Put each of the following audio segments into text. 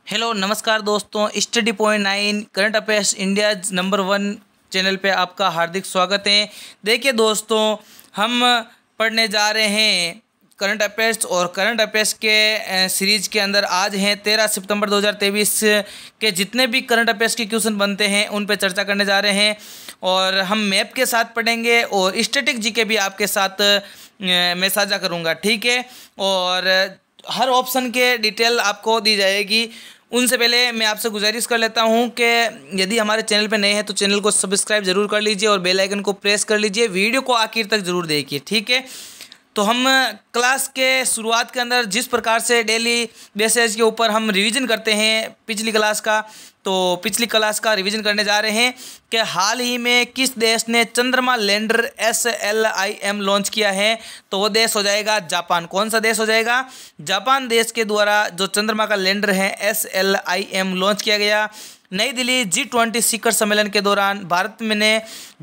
Hello नमस्कार दोस्तों, study point 9 current affairs India number 1 channel पे आपका हार्दिक स्वागत है। देखिए दोस्तों, हम पढ़ने जा रहे हैं करंट अफेयर्स और करंट अफेयर्स के सीरीज के अंदर आज हैं 13 सितंबर 2023 के जितने भी करंट अफेयर्स के क्वेश्चन बनते हैं उन पे चर्चा करने जा रहे हैं। और हम मैप के साथ पढ़ेंगे और स्टैटिक जीके भी आपके साथ मैं साझा करूँगा, ठीक है। और हर ऑप्शन के डिटेल आपको दी जाएगी। उनसे पहले मैं आपसे गुजारिश कर लेता हूं कि यदि हमारे चैनल पर नए हैं तो चैनल को सब्सक्राइब जरूर कर लीजिए और बेल आइकन को प्रेस कर लीजिए। वीडियो को आखिर तक जरूर देखिए, ठीक है। तो हम क्लास के शुरुआत के अंदर जिस प्रकार से डेली बेसिस के ऊपर हम रिवीजन करते हैं पिछली क्लास का, तो पिछली क्लास का रिवीजन करने जा रहे हैं कि हाल ही में किस देश ने चंद्रमा लैंडर SLIM लॉन्च किया है। तो वो देश हो जाएगा जापान। कौन सा देश हो जाएगा? जापान देश के द्वारा जो चंद्रमा का लैंडर है SLIM लॉन्च किया गया। नई दिल्ली G20 शिखर सम्मेलन के दौरान भारत में ने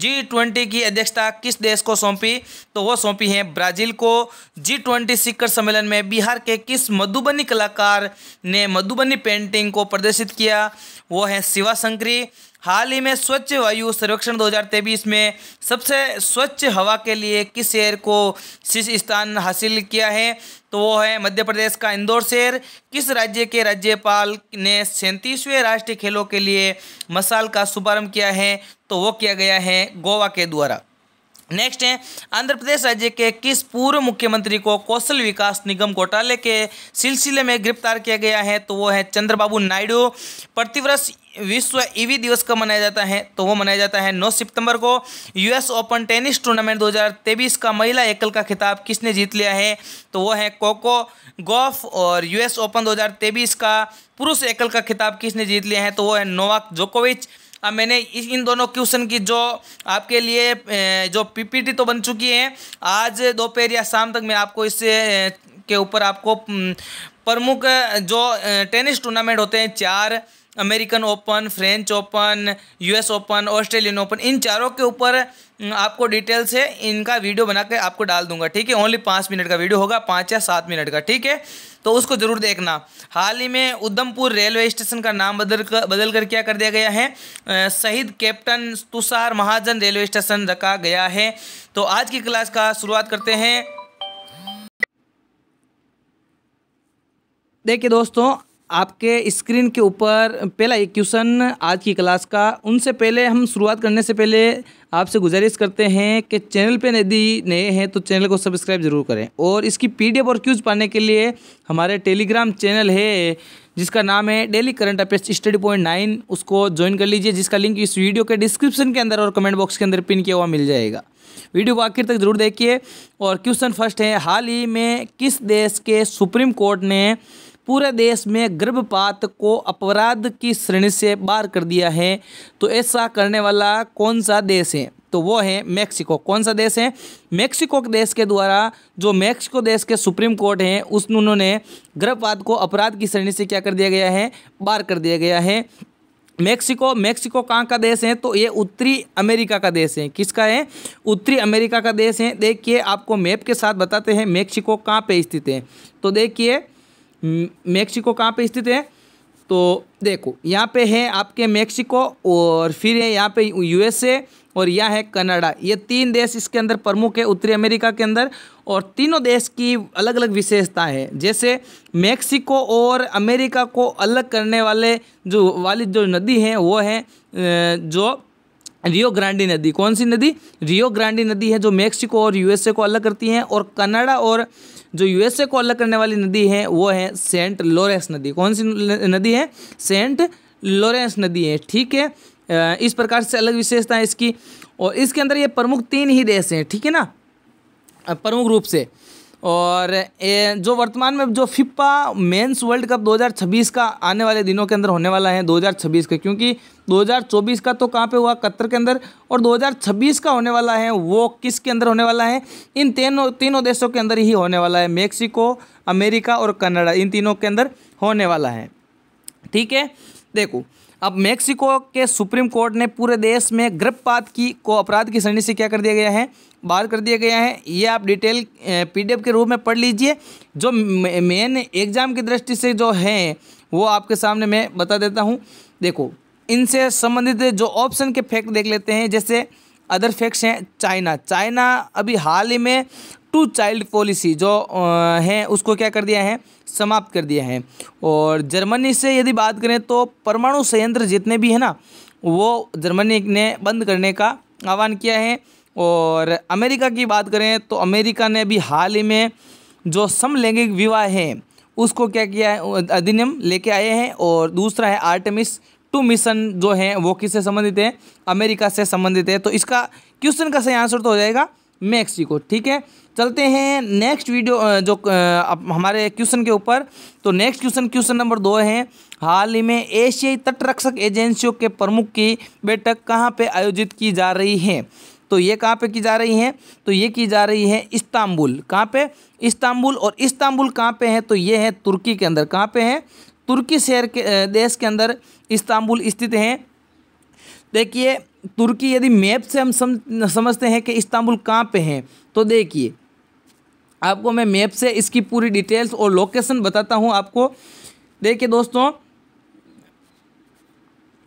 G20 की अध्यक्षता किस देश को सौंपी? तो वो सौंपी है ब्राज़ील को। G20 शिखर सम्मेलन में बिहार के किस मधुबनी कलाकार ने मधुबनी पेंटिंग को प्रदर्शित किया? वो है शिवा शंकरी। हाल ही में स्वच्छ वायु सर्वेक्षण 2023 में सबसे स्वच्छ हवा के लिए किस शहर को शीर्ष स्थान हासिल किया है? तो वो है मध्य प्रदेश का इंदौर शहर। किस राज्य के राज्यपाल ने 37वें राष्ट्रीय खेलों के लिए मशाल का शुभारंभ किया है? तो वो किया गया है गोवा के द्वारा। नेक्स्ट है, आंध्र प्रदेश राज्य के किस पूर्व मुख्यमंत्री को कौशल विकास निगम घोटाले के सिलसिले में गिरफ्तार किया गया है? तो वो है चंद्रबाबू नायडू। प्रतिवर्ष विश्व ईवी दिवस कब मनाया जाता है? तो वो मनाया जाता है 9 सितंबर को। US ओपन टेनिस टूर्नामेंट 2023 का महिला एकल का खिताब किसने जीत लिया है? तो वो है कोको गॉफ। और US ओपन 2023 का पुरुष एकल का खिताब किसने जीत लिया है? तो वो है नोवाक जोकोविच। अब मैंने इन दोनों क्वेश्चन की जो आपके लिए जो PPT तो बन चुकी है, आज दोपहर या शाम तक मैं आपको इससे के ऊपर आपको प्रमुख जो टेनिस टूर्नामेंट होते हैं 4, American Open, French Open, US Open, Australian Open, इन चारों के ऊपर आपको डिटेल से इनका वीडियो बना के आपको डाल दूंगा, ठीक है। ओनली 5 मिनट का वीडियो होगा, 5 या 7 मिनट का, ठीक है। तो उसको जरूर देखना। हाल ही में उधमपुर रेलवे स्टेशन का नाम बदल कर क्या कर दिया गया है? शहीद कैप्टन तुषार महाजन रेलवे स्टेशन रखा गया है। तो आज की क्लास का शुरुआत करते हैं। देखिए दोस्तों, आपके स्क्रीन के ऊपर पहला एक क्वेश्चन आज की क्लास का। उनसे पहले हम शुरुआत करने से पहले आपसे गुजारिश करते हैं कि चैनल पे यदि नए हैं तो चैनल को सब्सक्राइब जरूर करें। और इसकी PDF और क्यूज पाने के लिए हमारे टेलीग्राम चैनल है जिसका नाम है daily current affairs study point 9, उसको ज्वाइन कर लीजिए, जिसका लिंक इस वीडियो के डिस्क्रिप्शन के अंदर और कमेंट बॉक्स के अंदर पिन किया हुआ मिल जाएगा। वीडियो को आखिर तक जरूर देखिए। और क्वेश्चन फर्स्ट है, हाल ही में किस देश के सुप्रीम कोर्ट ने पूरे देश में गर्भपात को अपराध की श्रेणी से बाहर कर दिया है? तो ऐसा करने वाला कौन सा देश है? तो वो है मेक्सिको। कौन सा देश है? मेक्सिको के देश के द्वारा जो मेक्सिको देश के सुप्रीम कोर्ट हैं उन्होंने गर्भपात को अपराध की श्रेणी से क्या कर दिया गया है? बाहर कर दिया गया है। मेक्सिको कहाँ का देश है? तो ये उत्तरी अमेरिका का देश है। किसका है? उत्तरी अमेरिका का देश है। देखिए, आपको मैप के साथ बताते हैं मेक्सिको कहाँ पे स्थित है। तो देखिए मेक्सिको कहाँ पे स्थित है? तो देखो, यहाँ पे है आपके मेक्सिको, और फिर है यहाँ पे USA, और यहाँ है कनाडा। ये 3 देश इसके अंदर प्रमुख है उत्तरी अमेरिका के अंदर। और तीनों देश की अलग अलग विशेषता है। जैसे मेक्सिको और अमेरिका को अलग करने वाली जो नदी है वो है जो रियो ग्रांडी नदी। कौन सी नदी? रियो ग्रांडी नदी है जो मेक्सिको और USA को अलग करती है। और कनाडा और जो USA को अलग करने वाली नदी है वो है सेंट लॉरेंस नदी। कौन सी नदी है? सेंट लॉरेंस नदी है, ठीक है। इस प्रकार से अलग विशेषता है इसकी। और इसके अंदर ये प्रमुख 3 ही देश हैं, ठीक है ना, प्रमुख रूप से। और जो वर्तमान में जो FIFA मेंस वर्ल्ड कप 2026 का आने वाले दिनों के अंदर होने वाला है 2026 का, क्योंकि 2024 का तो कहाँ पे हुआ? कतर के अंदर। और 2026 का होने वाला है वो किसके अंदर होने वाला है? इन तीनों देशों के अंदर ही होने वाला है। मेक्सिको, अमेरिका और कनाडा, इन तीनों के अंदर होने वाला है, ठीक है। देखो, अब मेक्सिको के सुप्रीम कोर्ट ने पूरे देश में गर्भपात को अपराध की श्रेणी से क्या कर दिया गया है? बाहर कर दिया गया है। ये आप डिटेल PDF के रूप में पढ़ लीजिए। जो मेन एग्जाम की दृष्टि से जो है वो आपके सामने मैं बता देता हूँ। देखो, इनसे संबंधित जो ऑप्शन के फैक्ट देख लेते हैं। जैसे अदर फैक्ट्स हैं, चाइना अभी हाल ही में 2 चाइल्ड पॉलिसी जो है उसको क्या कर दिया है, समाप्त कर दिया है। और जर्मनी से यदि बात करें तो परमाणु संयंत्र जितने भी है ना, वो जर्मनी ने बंद करने का आह्वान किया है। और अमेरिका की बात करें तो अमेरिका ने अभी हाल ही में जो समलैंगिक विवाह है उसको क्या किया है, अधिनियम लेके आए हैं। और दूसरा है आर्टेमिस 2 मिशन जो है वो किससे संबंधित है, अमेरिका से संबंधित है। तो इसका क्वेश्चन का सही आंसर तो हो जाएगा मेक्सिको। ठीक है, चलते हैं नेक्स्ट वीडियो जो हमारे क्वेश्चन के ऊपर। तो नेक्स्ट क्वेश्चन नंबर 2 है, हाल ही में एशियाई तटरक्षक एजेंसियों के प्रमुख की बैठक कहाँ पे आयोजित की जा रही है। तो ये कहाँ पे की जा रही है, तो ये की जा रही है इस्तांबुल। कहाँ पे, इस्तांबुल। और इस्तांबुल कहाँ पे है, तो ये है तुर्की के अंदर। कहाँ पे है, तुर्की शहर के देश के अंदर इस्तांबुल स्थित है। देखिए, तुर्की यदि मैप से हम समझते हैं कि इस्तांबुल कहाँ पे है, तो देखिए आपको मैं मैप से इसकी पूरी डिटेल्स और लोकेशन बताता हूँ आपको। देखिए दोस्तों,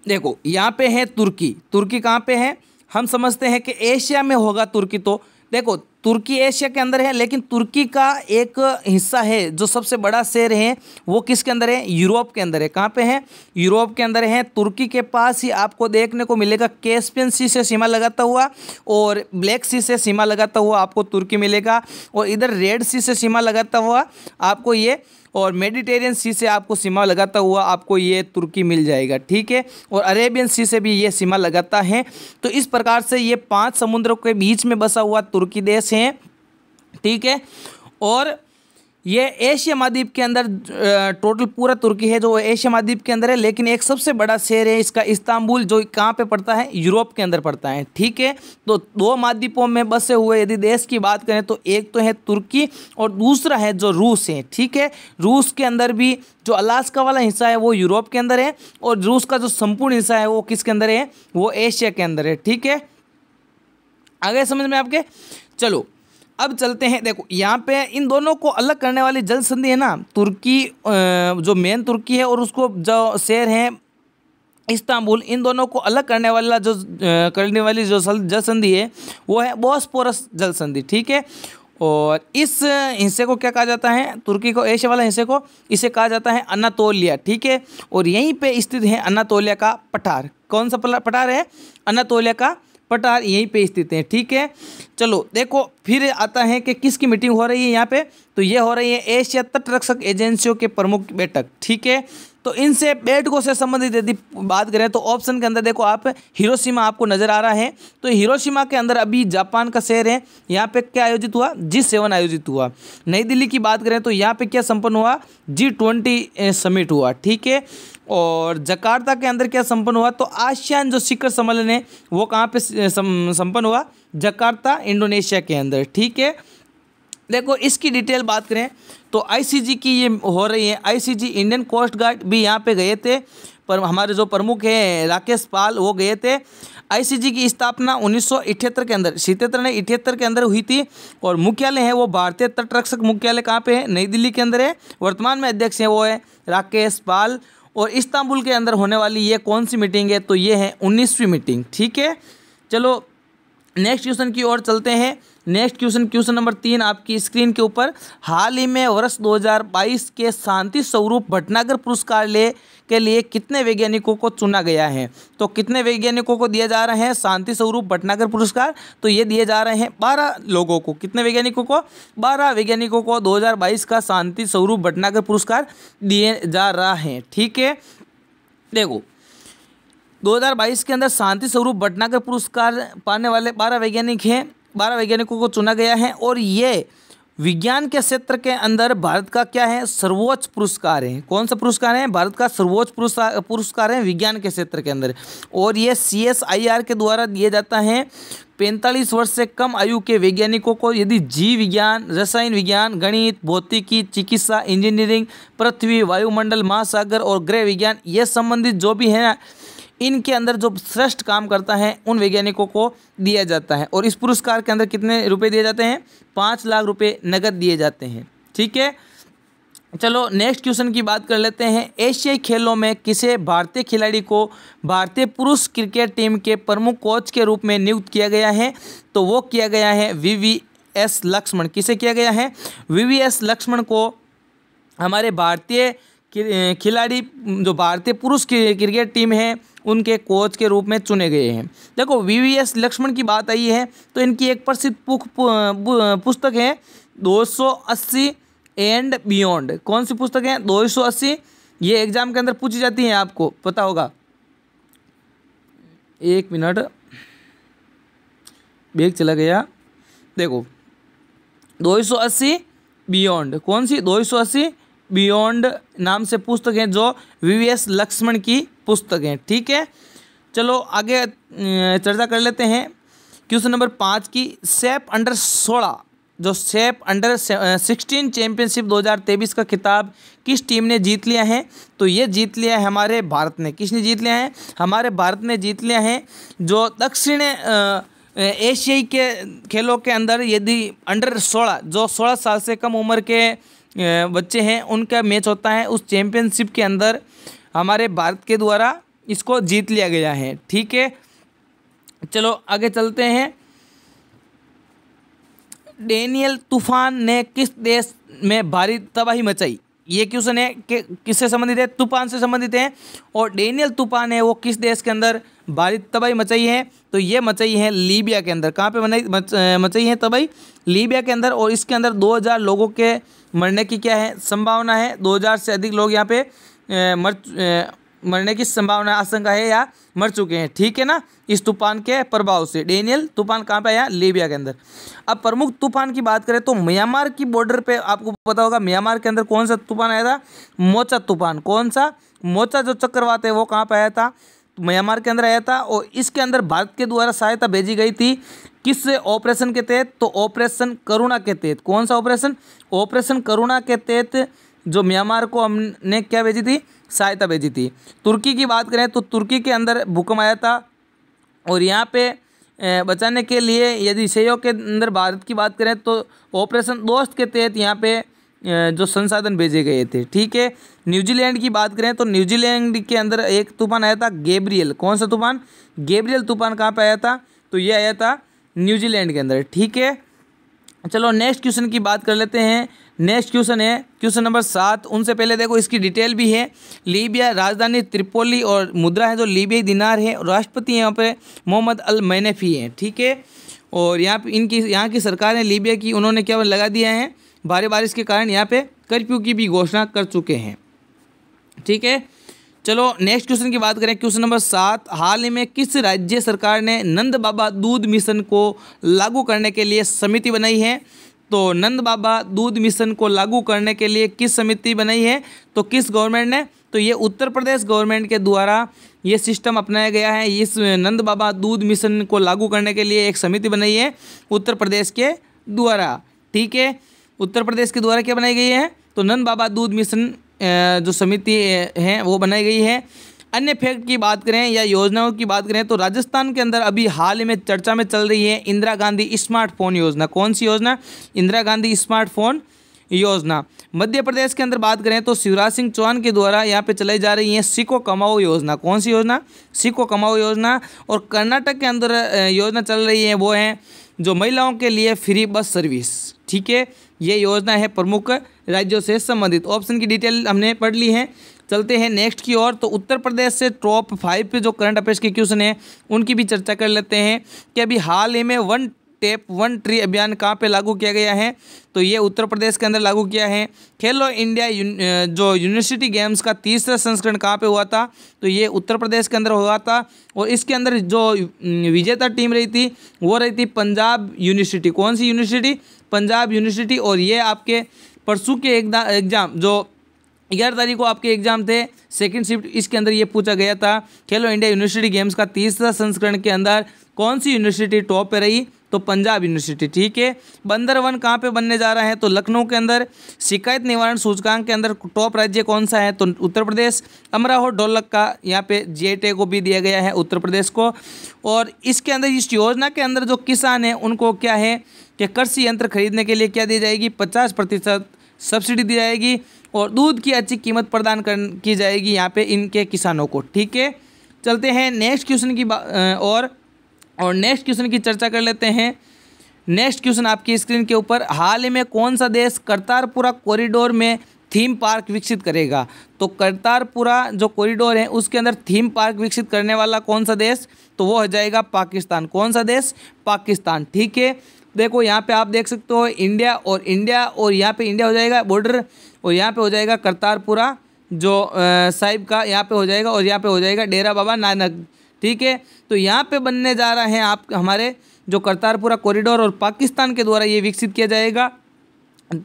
देखो यहाँ पे है तुर्की। तुर्की कहाँ पे है, हम समझते हैं कि एशिया में होगा तुर्की। तो देखो, तुर्की एशिया के अंदर है, लेकिन तुर्की का एक हिस्सा है जो सबसे बड़ा शहर है वो किसके अंदर है, यूरोप के अंदर है। कहाँ पे है, यूरोप के अंदर है। तुर्की के पास ही आपको देखने को मिलेगा कैस्पियन सी से सीमा लगाता हुआ और ब्लैक सी से सीमा लगाता हुआ आपको तुर्की मिलेगा। और इधर रेड सी से सीमा लगाता हुआ आपको ये, और मेडिटेरियन सी से आपको सीमा लगाता हुआ आपको ये तुर्की मिल जाएगा। ठीक है, और अरेबियन सी से भी ये सीमा लगाता है। तो इस प्रकार से ये 5 समुद्रों के बीच में बसा हुआ तुर्की देश है। ठीक है, और ये एशिया महाद्वीप के अंदर टोटल पूरा तुर्की है जो एशिया महाद्वीप के अंदर है, लेकिन एक सबसे बड़ा शहर है इसका इस्तांबुल, जो कहाँ पे पड़ता है, यूरोप के अंदर पड़ता है। ठीक है, तो 2 महाद्वीपों में बसे हुए यदि देश की बात करें तो एक तो है तुर्की और दूसरा है जो रूस है। ठीक है, रूस के अंदर भी जो अलास्का वाला हिस्सा है वो यूरोप के अंदर है, और रूस का जो संपूर्ण हिस्सा है वो किसके अंदर है, वो एशिया के अंदर है। ठीक है, आगे समझ में आपके। चलो अब चलते हैं। देखो, यहाँ पे इन दोनों को अलग करने वाली जल संधि है ना, तुर्की जो मेन तुर्की है और उसको जो शहर है इस्तांबुल, इन दोनों को अलग करने वाला जो जल संधि है वो है बॉस्फोरस जल संधि। ठीक है, और इस हिस्से को क्या कहा जाता है, तुर्की को, एशिया वाला हिस्से को, इसे कहा जाता है अनातोलिया। ठीक है, और यहीं पे स्थित है अनातोलिया का पठार। कौन सा पठार है, अनातोलिया का पठार यहीं पे स्थित है। ठीक है, चलो देखो फिर आता है कि किसकी मीटिंग हो रही है यहाँ पे, तो ये हो रही है एशिया तटरक्षक एजेंसियों के प्रमुख की बैठक। ठीक है, तो इनसे बैठकों से संबंधित यदि बात करें तो ऑप्शन के अंदर देखो आप, हिरोशिमा आपको नजर आ रहा है। तो हिरोशिमा के अंदर अभी जापान का शहर है, यहाँ पे क्या आयोजित हुआ, G7 आयोजित हुआ। नई दिल्ली की बात करें तो यहाँ पे क्या संपन्न हुआ, G20 समिट हुआ। ठीक है, और जकार्ता के अंदर क्या संपन्न हुआ, तो आसियान जो शिखर सम्मेलन है वो कहाँ पे संपन्न हुआ, जकार्ता इंडोनेशिया के अंदर। ठीक है, देखो इसकी डिटेल बात करें तो आईसीजी की ये हो रही है। आईसीजी इंडियन कोस्ट गार्ड भी यहाँ पे गए थे, पर हमारे जो प्रमुख हैं राकेश पाल वो गए थे। आईसीजी की स्थापना 1978 के अंदर, 78 के अंदर हुई थी, और मुख्यालय है वो भारतीय तटरक्षक मुख्यालय कहाँ पे है, नई दिल्ली के अंदर है। वर्तमान में अध्यक्ष है वो है राकेश पाल। और इस्तांबुल के अंदर होने वाली ये कौन सी मीटिंग है, तो ये है 19वीं मीटिंग। ठीक है, चलो नेक्स्ट क्वेश्चन की ओर चलते हैं। नेक्स्ट क्वेश्चन नंबर 3 आपकी स्क्रीन के ऊपर, हाल ही में वर्ष 2022 के शांति स्वरूप भटनागर पुरस्कार के लिए कितने वैज्ञानिकों को चुना गया है। तो कितने वैज्ञानिकों को दिया जा रहा है शांति स्वरूप भटनागर पुरस्कार, तो ये दिए जा रहे हैं 12 लोगों को। कितने वैज्ञानिकों को, 12 वैज्ञानिकों को 2022 का शांति स्वरूप भटनागर पुरस्कार दिए जा रहा है। ठीक है, देखो 2022 के अंदर शांति स्वरूप भटनागर पुरस्कार पाने वाले 12 वैज्ञानिक हैं, 12 वैज्ञानिकों को चुना गया है। और ये विज्ञान के क्षेत्र के अंदर भारत का क्या है, सर्वोच्च पुरस्कार है। कौन सा पुरस्कार है, भारत का सर्वोच्च पुरस्कार है विज्ञान के क्षेत्र के अंदर। और ये CSIR के द्वारा दिया जाता है 45 वर्ष से कम आयु के वैज्ञानिकों को, यदि जीव विज्ञान, रसायन विज्ञान, गणित, भौतिकी, चिकित्सा, इंजीनियरिंग, पृथ्वी, वायुमंडल, महासागर और गृह विज्ञान, ये संबंधित जो भी है इनके अंदर जो श्रेष्ठ काम करता है उन वैज्ञानिकों को दिया जाता है। और इस पुरस्कार के अंदर कितने रुपए दिए जाते हैं, 5 लाख रुपए नगद दिए जाते हैं। ठीक है, चलो नेक्स्ट क्वेश्चन की बात कर लेते हैं। एशियाई खेलों में किसे भारतीय खिलाड़ी को भारतीय पुरुष क्रिकेट टीम के प्रमुख कोच के रूप में नियुक्त किया गया है? तो वो किया गया है VVS लक्ष्मण। किसे किया गया है? VVS लक्ष्मण को हमारे भारतीय खिलाड़ी जो भारतीय पुरुष क्रिकेट टीम है उनके कोच के रूप में चुने गए हैं। देखो VVS लक्ष्मण की बात आई है तो इनकी एक प्रसिद्ध पुस्तक है 280 एंड बियॉन्ड। कौन सी पुस्तक है? 280। ये एग्जाम के अंदर पूछी जाती है, आपको पता होगा। एक मिनट, बैग चला गया। देखो 280 बियॉन्ड, कौन सी? 280 बियॉन्ड नाम से पुस्तक है जो VVS लक्ष्मण की पुस्तक है। ठीक है, चलो आगे चर्चा कर लेते हैं क्वेश्चन नंबर 5 की। सेफ अंडर 16 जो सेफ अंडर 16 चैंपियनशिप 2023 का खिताब किस टीम ने जीत लिया है? तो ये जीत लिया है हमारे भारत ने। किसने जीत लिया है? हमारे भारत ने जीत लिया है। जो दक्षिण एशियाई के खेलों के अंदर यदि अंडर 16 जो 16 साल से कम उम्र के बच्चे हैं उनका मैच होता है, उस चैंपियनशिप के अंदर हमारे भारत के द्वारा इसको जीत लिया गया है। ठीक है, चलो आगे चलते हैं। डेनियल तूफान ने किस देश में भारी तबाही मचाई? ये क्वेश्चन है कि किससे संबंधित है? तूफान से संबंधित है। और डेनियल तूफान है वो किस देश के अंदर भारी तबाही मचाई है? तो ये मचाई है लीबिया के अंदर। कहाँ पे मचाई है तबाही? लीबिया के अंदर। और इसके अंदर 2000 लोगों के मरने की क्या है? संभावना है। 2000 से अधिक लोग यहाँ पे मरने की संभावना, आशंका है या मर चुके हैं। ठीक है ना, इस तूफान के प्रभाव से। डेनियल तूफान कहाँ पे आया? लीबिया के अंदर। अब प्रमुख तूफान की बात करें तो म्यांमार की बॉर्डर पे आपको पता होगा म्यांमार के अंदर कौन सा तूफान आया था? मोचा तूफान। कौन सा? मोचा जो चक्रवात है वो कहाँ पे आया था? म्यांमार के अंदर आया था। और इसके अंदर भारत के द्वारा सहायता भेजी गई थी किस ऑपरेशन के तहत? तो ऑपरेशन करुणा के तहत। कौन सा ऑपरेशन? ऑपरेशन करुणा के तहत जो म्यांमार को हमने क्या भेजी थी? सहायता भेजी थी। तुर्की की बात करें तो तुर्की के अंदर भूकंप आया था और यहाँ पे बचाने के लिए यदि सहयोग के अंदर भारत की बात करें तो ऑपरेशन दोस्त के तहत यहाँ पे जो संसाधन भेजे गए थे। ठीक है, न्यूजीलैंड की बात करें तो न्यूजीलैंड के अंदर एक तूफान आया था गैब्रियल। कौन सा तूफान? गैब्रियल तूफान कहाँ पे आया था? तो ये आया था न्यूजीलैंड के अंदर। ठीक है, चलो नेक्स्ट क्वेश्चन की बात कर लेते हैं। नेक्स्ट क्वेश्चन है क्वेश्चन नंबर 7। उनसे पहले देखो इसकी डिटेल भी है। लीबिया राजधानी त्रिपोली और मुद्रा है जो लीबियाई दिनार है। राष्ट्रपति यहाँ पे मोहम्मद अल मैनफी हैं। ठीक है, और यहाँ की सरकार है लीबिया की, उन्होंने क्या लगा दिया है? भारी बारिश के कारण यहाँ पे कर्फ्यू की भी घोषणा कर चुके हैं। ठीक है, चलो नेक्स्ट क्वेश्चन की बात करें। Question number 7। हाल ही में किस राज्य सरकार ने नंद बाबा दूध मिशन को लागू करने के लिए समिति बनाई है? तो नंद बाबा दूध मिशन को लागू करने के लिए किस समिति बनाई है? तो किस गवर्नमेंट ने? तो ये उत्तर प्रदेश गवर्नमेंट के द्वारा ये सिस्टम अपनाया गया है। इस नंद बाबा दूध मिशन को लागू करने के लिए एक समिति बनाई है उत्तर प्रदेश के द्वारा। ठीक है, उत्तर प्रदेश के द्वारा क्या बनाई गई है? तो नंद बाबा दूध मिशन जो समिति है वो बनाई गई है। अन्य फैक्ट की बात करें या योजनाओं की बात करें तो राजस्थान के अंदर अभी हाल में चर्चा में चल रही है इंदिरा गांधी स्मार्टफोन योजना। कौन सी योजना? इंदिरा गांधी स्मार्टफोन योजना। मध्य प्रदेश के अंदर बात करें तो शिवराज सिंह चौहान के द्वारा यहाँ पे चलाई जा रही है सीखो कमाओ योजना। कौन सी योजना? सीखो कमाओ योजना। और कर्नाटक के अंदर योजना चल रही है वो है जो महिलाओं के लिए फ्री बस सर्विस। ठीक है, ये योजना है प्रमुख राज्यों से संबंधित। ऑप्शन की डिटेल हमने पढ़ ली है। चलते हैं नेक्स्ट की ओर। तो उत्तर प्रदेश से टॉप 5 पे जो करंट अफेयर्स के क्वेश्चन है उनकी भी चर्चा कर लेते हैं कि अभी हाल ही में वन टैप वन ट्री अभियान कहाँ पे लागू किया गया है? तो ये उत्तर प्रदेश के अंदर लागू किया है। खेलो इंडिया जो यूनिवर्सिटी गेम्स का तीसरा संस्करण कहाँ पे हुआ था? तो ये उत्तर प्रदेश के अंदर हुआ था। और इसके अंदर जो विजेता टीम रही थी वो रही थी पंजाब यूनिवर्सिटी। कौन सी यूनिवर्सिटी? पंजाब यूनिवर्सिटी। और ये आपके परसों के एग्जाम जो 11 तारीख को आपके एग्जाम थे सेकंड शिफ्ट, इसके अंदर ये पूछा गया था खेलो इंडिया यूनिवर्सिटी गेम्स का तीसरा संस्करण के अंदर कौन सी यूनिवर्सिटी टॉप पे रही? तो पंजाब यूनिवर्सिटी। ठीक है, बंदर वन कहाँ पे बनने जा रहा है? तो लखनऊ के अंदर। शिकायत निवारण सूचकांक के अंदर टॉप राज्य कौन सा है? तो उत्तर प्रदेश। अमराहो ढोलक का यहाँ पे GI को भी दिया गया है उत्तर प्रदेश को। और इसके अंदर इस योजना के अंदर जो किसान हैं उनको क्या है कि कृषि यंत्र खरीदने के लिए क्या दी जाएगी? 50% सब्सिडी दी जाएगी। और दूध की अच्छी कीमत प्रदान की जाएगी यहाँ पे इनके किसानों को। ठीक है, चलते हैं नेक्स्ट क्वेश्चन की और नेक्स्ट क्वेश्चन की चर्चा कर लेते हैं। नेक्स्ट क्वेश्चन आपकी स्क्रीन के ऊपर, हाल ही में कौन सा देश करतारपुरा कॉरिडोर में थीम पार्क विकसित करेगा? तो करतारपुरा जो कॉरिडोर है उसके अंदर थीम पार्क विकसित करने वाला कौन सा देश? तो वो हो जाएगा पाकिस्तान। कौन सा देश? पाकिस्तान। ठीक है, देखो यहाँ पे आप देख सकते हो इंडिया और यहाँ पे इंडिया हो जाएगा बॉर्डर, और यहाँ पे हो जाएगा करतारपुरा जो साहिब का यहाँ पे हो जाएगा, और यहाँ पे हो जाएगा डेरा बाबा नानक। ठीक है, तो यहाँ पे बनने जा रहा है आप हमारे जो करतारपुरा कॉरिडोर, और पाकिस्तान के द्वारा ये विकसित किया जाएगा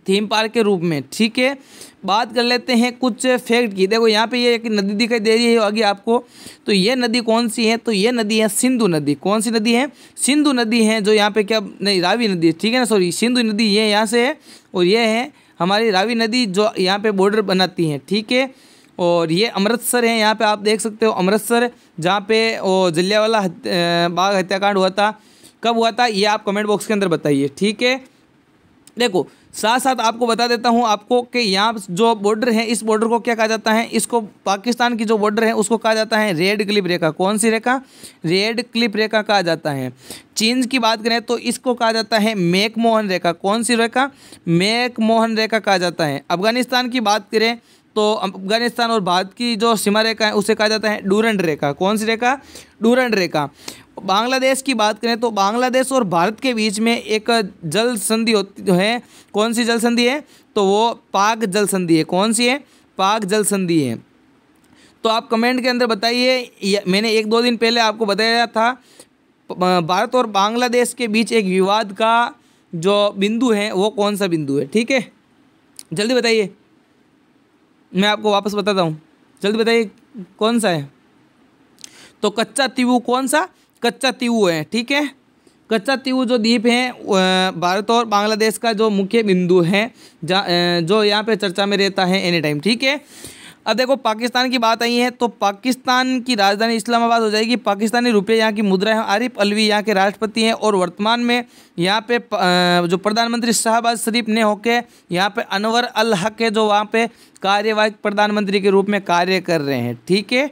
थीम पार्क के रूप में। ठीक है, बात कर लेते हैं कुछ फैक्ट की। देखो यहाँ पे ये एक नदी दिखाई दे रही है आगे आपको, तो ये नदी कौन सी है? तो ये नदी है सिंधु नदी। कौन सी नदी है? सिंधु नदी है, जो यहाँ पे क्या नहीं रावी नदी है, ठीक है ना, सॉरी सिंधु नदी ये यहाँ से है, और ये है हमारी रावी नदी जो यहाँ पे बॉर्डर बनाती है। ठीक है, और ये अमृतसर है, यहाँ पे आप देख सकते हो अमृतसर, जहाँ पे वो जलियांवाला बाग हत्याकांड हुआ था। कब हुआ था ये आप कमेंट बॉक्स के अंदर बताइए। ठीक है, देखो साथ साथ आपको बता देता हूँ आपको कि यहाँ जो बॉर्डर है इस बॉर्डर को क्या कहा जाता है? इसको पाकिस्तान की जो बॉर्डर है उसको कहा जाता है रेड क्लिफ रेखा। कौन सी रेखा? रेड क्लिफ रेखा कहा जाता है। चीन की बात करें तो इसको कहा जाता है मैकमोहन रेखा। कौन सी रेखा? मैकमोहन रेखा कहा जाता है। अफगानिस्तान की बात करें तो अफगानिस्तान और भारत की जो सीमा रेखा है उसे कहा जाता है डूरंड रेखा। कौन सी रेखा? डूरंड रेखा। बांग्लादेश की बात करें तो बांग्लादेश और भारत के बीच में एक जल संधि होती है। कौन सी जल संधि है? तो वो पाक जल संधि है। कौन सी है? पाक जल संधि है। तो आप कमेंट के अंदर बताइए, मैंने 1-2 दिन पहले आपको बताया था भारत और बांग्लादेश के बीच एक विवाद का जो बिंदु है वो कौन सा बिंदु है? ठीक है, जल्दी बताइए, मैं आपको वापस बताता हूँ, जल्दी बताइए कौन सा है? तो कच्चा तीवू। कौन सा? कच्चा तीवू है। ठीक है, कच्चा तीवू जो द्वीप है भारत और बांग्लादेश का जो मुख्य बिंदु है जो यहाँ पे चर्चा में रहता है एनी टाइम। ठीक है, अब देखो पाकिस्तान की बात आई है तो पाकिस्तान की राजधानी इस्लामाबाद हो जाएगी। पाकिस्तानी रुपये यहाँ की मुद्रा है। आरिफ अलवी यहाँ के राष्ट्रपति हैं, और वर्तमान में यहाँ पे जो प्रधानमंत्री शहबाज शरीफ ने होके यहाँ पे अनवर अल हक है जो वहाँ पे कार्यवाहक प्रधानमंत्री के रूप में कार्य कर रहे हैं। ठीक है,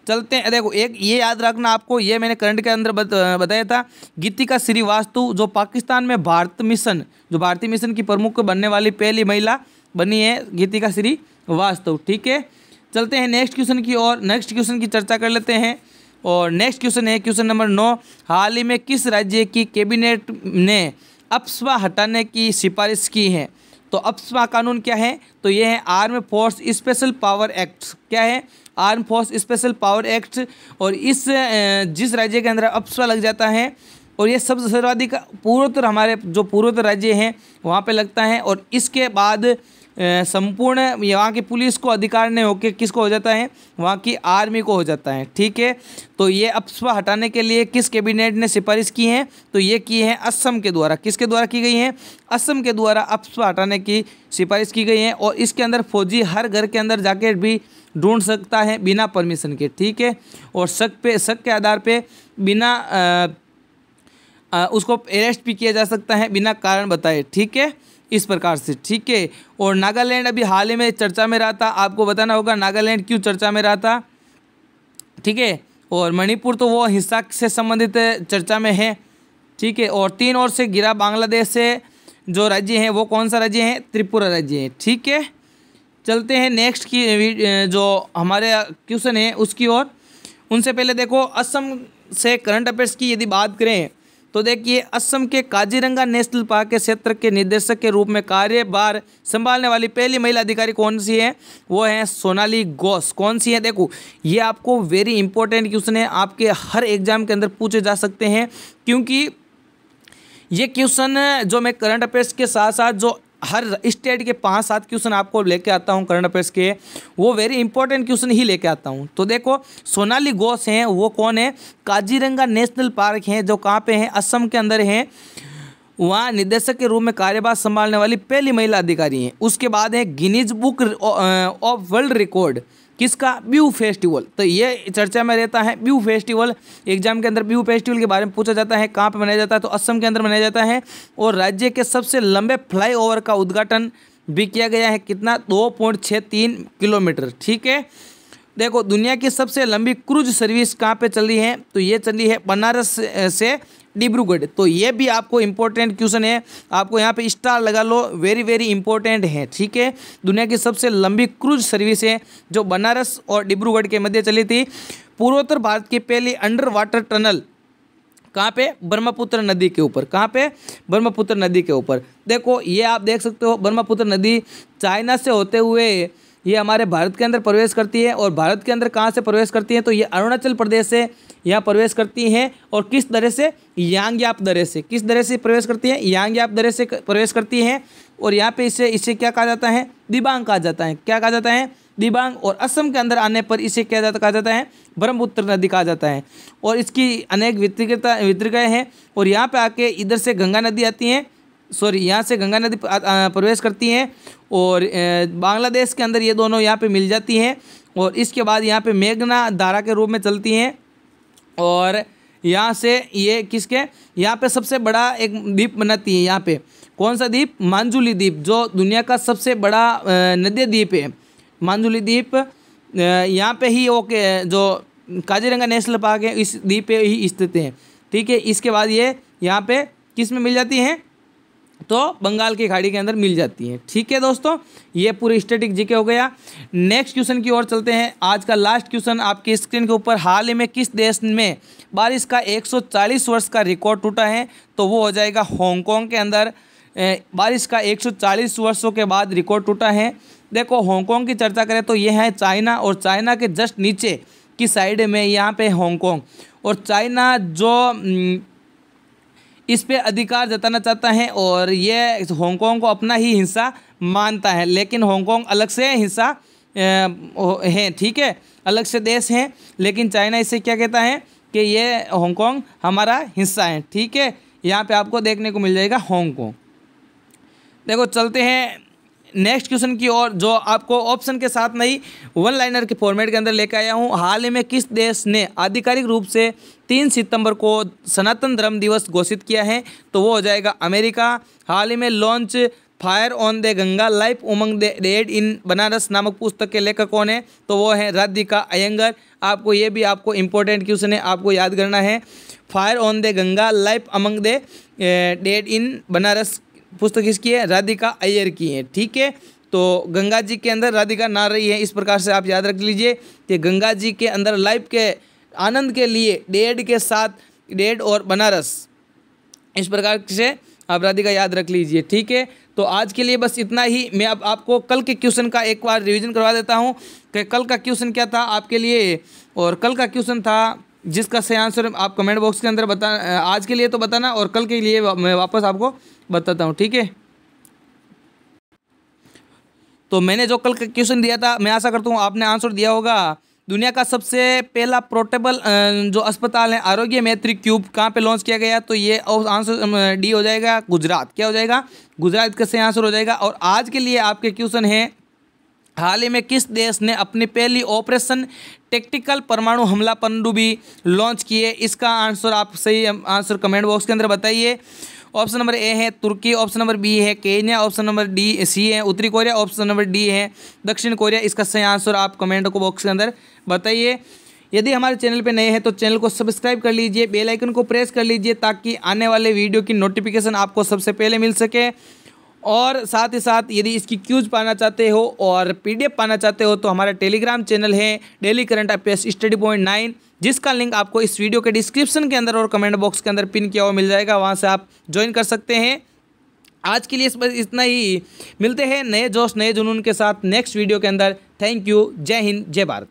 चलते हैं। देखो एक ये याद रखना आपको, ये मैंने करंट के अंदर बताया था। गीतिका श्रीवास्तव जो पाकिस्तान में भारतीय मिशन की प्रमुख बनने वाली पहली महिला बनी है, गीतिका श्रीवास्तव। ठीक है, चलते हैं नेक्स्ट क्वेश्चन की और नेक्स्ट क्वेश्चन की चर्चा कर लेते हैं। और नेक्स्ट क्वेश्चन है क्वेश्चन नंबर 9, हाल ही में किस राज्य की कैबिनेट ने अफस्पा हटाने की सिफारिश की है? तो अफस्पा कानून क्या है? तो ये है arm force special power act. क्या है? Arm force special power act. और इस जिस राज्य के अंदर अफस्पा लग जाता है, और ये सबसे सर्वाधिक पूर्वोत्तर, हमारे जो पूर्वोत्तर राज्य हैं वहाँ पे लगता है, और इसके बाद संपूर्ण वहाँ की पुलिस को अधिकार नहीं होकर किसको हो जाता है? वहाँ की आर्मी को हो जाता है। ठीक है, तो ये अफस्पा हटाने के लिए किस कैबिनेट ने सिफारिश की है? तो ये की है असम के द्वारा। किसके द्वारा की गई है? असम के द्वारा अफस्पा हटाने की सिफारिश की गई है। और इसके अंदर फौजी हर घर के अंदर जाके भी ढूंढ सकता है बिना परमिशन के। ठीक है, और शक के आधार पे बिना उसको अरेस्ट भी किया जा सकता है बिना कारण बताए। ठीक है, इस प्रकार से। ठीक है, और नागालैंड अभी हाल ही में चर्चा में रहा था, आपको बताना होगा नागालैंड क्यों चर्चा में रहा था। ठीक है, और मणिपुर तो वो हिस्सा से संबंधित चर्चा में है। ठीक है, और 3 ओर से घिरा बांग्लादेश से जो राज्य हैं वो कौन सा राज्य है? त्रिपुरा राज्य है। ठीक है, चलते हैं नेक्स्ट की जो हमारे क्वेश्चन है उसकी ओर। उनसे पहले देखो असम से करंट अफेयर्स की यदि बात करें तो देखिए, असम के काजीरंगा नेशनल पार्क के क्षेत्र के निदेशक के रूप में कार्यभार संभालने वाली पहली महिला अधिकारी कौन सी है? वो है सोनाली घोष। कौन सी है? देखो ये आपको वेरी इंपॉर्टेंट क्वेश्चन है, आपके हर एग्जाम के अंदर पूछे जा सकते हैं, क्योंकि ये क्वेश्चन जो मैं करंट अफेयर्स के साथ साथ जो हर स्टेट के 5-7 क्वेश्चन आपको लेके आता हूँ करंट अफेयर्स के, वो वेरी इंपॉर्टेंट क्वेश्चन ही लेके आता हूँ। तो देखो सोनाली घोष हैं, वो कौन है? काजीरंगा नेशनल पार्क है जो कहाँ पे है? असम के अंदर है। वहाँ निदेशक के रूप में कार्यभार संभालने वाली पहली महिला अधिकारी हैं। उसके बाद है Guinness book of world record. किसका? ब्यू फेस्टिवल। तो ये चर्चा में रहता है ब्यू फेस्टिवल। एग्जाम के अंदर ब्यू फेस्टिवल के बारे में पूछा जाता है, कहाँ पे मनाया जाता है? तो असम के अंदर मनाया जाता है। और राज्य के सबसे लंबे फ्लाईओवर का उद्घाटन भी किया गया है कितना 2.63 किलोमीटर। ठीक है, देखो दुनिया की सबसे लंबी क्रूज सर्विस कहाँ पे चल रही है, तो ये चल रही है बनारस से डिब्रूगढ़। तो ये भी आपको इम्पोर्टेंट क्वेश्चन है, आपको यहाँ पे स्टार लगा लो, वेरी वेरी इंपॉर्टेंट है। ठीक है, दुनिया की सबसे लंबी क्रूज सर्विस है जो बनारस और डिब्रूगढ़ के मध्य चली थी। पूर्वोत्तर भारत की पहली अंडर वाटर टनल कहाँ पे, ब्रह्मपुत्र नदी के ऊपर। कहाँ पे, ब्रह्मपुत्र नदी के ऊपर। देखो ये आप देख सकते हो, ब्रह्मपुत्र नदी चाइना से होते हुए ये हमारे भारत के अंदर प्रवेश करती है, और भारत के अंदर कहाँ से प्रवेश करती है, तो ये अरुणाचल प्रदेश से यहाँ प्रवेश करती हैं। और किस दरे से, यांग्याप दरे से। किस दरे से प्रवेश करती है, यांग्याप दरे से प्रवेश करती हैं। और यहाँ पे इसे क्या कहा जाता है, दिबांग कहा जाता है। क्या कहा जाता है, दिबांग। और असम के अंदर आने पर इसे क्या कहा जाता है, ब्रह्मपुत्र नदी कहा जाता है। और इसकी अनेक वितरिकाएँ हैं। और यहाँ पे आके इधर से गंगा नदी आती हैं, यहाँ से गंगा नदी प्रवेश करती हैं, और बांग्लादेश के अंदर ये दोनों यहाँ पे मिल जाती हैं। और इसके बाद यहाँ पे मेघना धारा के रूप में चलती हैं। और यहाँ से ये किसके, यहाँ पे सबसे बड़ा एक द्वीप बनाती है। यहाँ पे कौन सा द्वीप, मांजुली द्वीप, जो दुनिया का सबसे बड़ा नदी द्वीप है। मांजुली द्वीप यहाँ पे ही ओके, जो काजीरंगा नेशनल पार्क है इस द्वीप पे ही स्थित है। ठीक है, इसके बाद ये यहाँ पे किस में मिल जाती हैं, तो बंगाल की खाड़ी के अंदर मिल जाती हैं। ठीक है दोस्तों, ये पूरी स्टैटिक जीके हो गया। नेक्स्ट क्वेश्चन की ओर चलते हैं। आज का लास्ट क्वेश्चन आपकी स्क्रीन के ऊपर, हाल ही में किस देश में बारिश का 140 वर्ष का रिकॉर्ड टूटा है, तो वो हो जाएगा हांगकांग के अंदर। बारिश का 140 वर्षों के बाद रिकॉर्ड टूटा है। देखो हांगकांग की चर्चा करें तो ये है चाइना, और चाइना के जस्ट नीचे की साइड में यहाँ पे हांगकांग। और चाइना जो इस पे अधिकार जताना चाहता है, और ये हांगकांग को अपना ही हिस्सा मानता है, लेकिन हांगकांग अलग से हिस्सा है। ठीक है, अलग से देश है, लेकिन चाइना इसे क्या कहता है कि ये हांगकांग हमारा हिस्सा है। ठीक है, यहाँ पे आपको देखने को मिल जाएगा हांगकांग। देखो चलते हैं नेक्स्ट क्वेश्चन की ओर, जो आपको ऑप्शन के साथ नहीं वन लाइनर के फॉर्मेट के अंदर लेकर आया हूँ। हाल ही में किस देश ने आधिकारिक रूप से 3 सितंबर को सनातन धर्म दिवस घोषित किया है, तो वो हो जाएगा अमेरिका। हाल ही में launch fire on the Ganga life among the dead in Banaras नामक पुस्तक के लेखक कौन है, तो वो है राधिका अयंगर। आपको ये भी आपको इम्पोर्टेंट क्वेश्चन है, आपको याद करना है। Fire on the Ganga life among the dead in Banaras पुस्तक किसकी है, राधिका अय्यर की है। ठीक है, तो गंगा जी के अंदर राधिका नहा रही है, इस प्रकार से आप याद रख लीजिए कि गंगा जी के अंदर लाइफ के आनंद के लिए डेड के साथ डेड और बनारस, इस प्रकार से आप राधिका याद रख लीजिए। ठीक है, तो आज के लिए बस इतना ही। मैं अब आपको कल के क्वेश्चन का एक बार रिवीजन करवा देता हूँ कि कल का क्वेश्चन क्या था आपके लिए। और कल का क्वेश्चन था जिसका सही आंसर आप कमेंट बॉक्स के अंदर आज के लिए तो बताना, और कल के लिए मैं वापस आपको बताता हूँ। ठीक है, तो मैंने जो कल का क्वेश्चन दिया था, मैं आशा करता हूँ आपने आंसर दिया होगा। दुनिया का सबसे पहला पोर्टेबल जो अस्पताल है आरोग्य मैत्री क्यूब कहाँ पे लॉन्च किया गया, तो ये आंसर डी हो जाएगा, गुजरात। क्या हो जाएगा, गुजरात का सही आंसर हो जाएगा। और आज के लिए आपके क्वेश्चन है, हाल ही में किस देश ने अपनी पहली ऑपरेशन टैक्टिकल परमाणु हमला पनडुब्बी लॉन्च की है, इसका आंसर आप सही आंसर कमेंट बॉक्स के अंदर बताइए। ऑप्शन नंबर ए है तुर्की, ऑप्शन नंबर बी है केन्या, ऑप्शन नंबर सी है उत्तरी कोरिया, ऑप्शन नंबर डी है दक्षिण कोरिया। इसका सही आंसर आप कमेंट को बॉक्स के अंदर बताइए। यदि हमारे चैनल पे नए हैं तो चैनल को सब्सक्राइब कर लीजिए, बेल आइकन को प्रेस कर लीजिए, ताकि आने वाले वीडियो की नोटिफिकेशन आपको सबसे पहले मिल सके। और साथ ही साथ यदि इसकी क्यूज पाना चाहते हो और PDF पाना चाहते हो तो हमारा टेलीग्राम चैनल है daily current affairs study point 9, जिसका लिंक आपको इस वीडियो के डिस्क्रिप्शन के अंदर और कमेंट बॉक्स के अंदर पिन किया हुआ मिल जाएगा, वहां से आप ज्वाइन कर सकते हैं। आज के लिए बस इतना ही, मिलते हैं नए जोश नए जुनून के साथ नेक्स्ट वीडियो के अंदर। थैंक यू, जय हिंद, जय भारत।